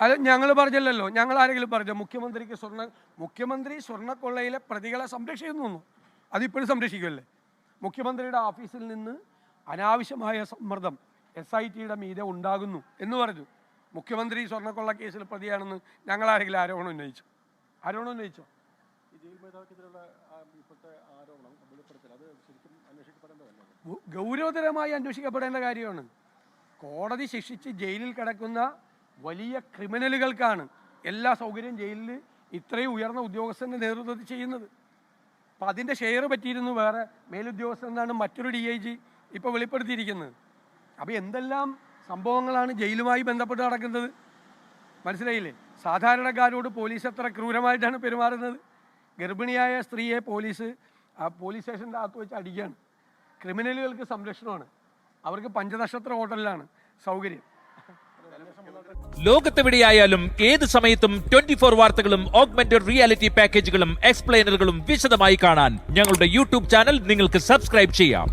അത് ഞങ്ങൾ പറഞ്ഞില്ലല്ലോ. ഞങ്ങൾ ആരെങ്കിലും പറഞ്ഞു മുഖ്യമന്ത്രി സ്വർണ്ണക്കൊള്ളയിലെ പ്രതികളെ സംരക്ഷിക്കുന്നു? അതിപ്പോഴും സംരക്ഷിക്കുമല്ലേ? മുഖ്യമന്ത്രിയുടെ ഓഫീസിൽ നിന്ന് അനാവശ്യമായ സമ്മർദ്ദം SITയുടെ മീതെ ഉണ്ടാകുന്നു എന്ന് പറഞ്ഞു. മുഖ്യമന്ത്രി സ്വർണ്ണക്കൊള്ള കേസിൽ പ്രതിയാണെന്ന് ഞങ്ങൾ ആരെങ്കിലും ആരോപണം ഉന്നയിച്ചോ? ഗൗരവതരമായി അന്വേഷിക്കപ്പെടേണ്ട കാര്യമാണ്. കോടതി ശിക്ഷിച്ച് ജയിലിൽ കിടക്കുന്ന വലിയ ക്രിമിനലുകൾക്കാണ് എല്ലാ സൗകര്യവും ജയിലിൽ ഇത്രയും ഉയർന്ന ഉദ്യോഗസ്ഥൻ്റെ നേതൃത്വത്തിൽ ചെയ്യുന്നത്. അപ്പം അതിൻ്റെ ഷെയർ പറ്റിയിരുന്നു വേറെ മേലുദ്യോഗസ്ഥൻ എന്നാണ് മറ്റൊരു DIG ഇപ്പോൾ വെളിപ്പെടുത്തിയിരിക്കുന്നത്. അപ്പോൾ എന്തെല്ലാം സംഭവങ്ങളാണ് ജയിലുമായി ബന്ധപ്പെട്ട് നടക്കുന്നത്, മനസ്സിലായില്ലേ? സാധാരണക്കാരോട് പോലീസ് എത്ര ക്രൂരമായിട്ടാണ് പെരുമാറുന്നത്. ഗർഭിണിയായ സ്ത്രീയെ പോലീസ് സ്റ്റേഷൻ്റെ അകത്ത് വെച്ച് അടിക്കുകയാണ്. ക്രിമിനലുകൾക്ക് സംരക്ഷണമാണ്, അവർക്ക് പഞ്ചനക്ഷത്ര ഹോട്ടലിലാണ് സൗകര്യം. ലോകത്തെവിടെയായാലും ഏത് സമയത്തും 24 വാർത്തകളും ഓഗ്മെന്റഡ് റിയാലിറ്റി പാക്കേജുകളും എക്സ്പ്ലെയിനറുകളും വിശദമായി കാണാൻ ഞങ്ങളുടെ YouTube ചാനൽ നിങ്ങൾക്ക് സബ്സ്ക്രൈബ് ചെയ്യാം.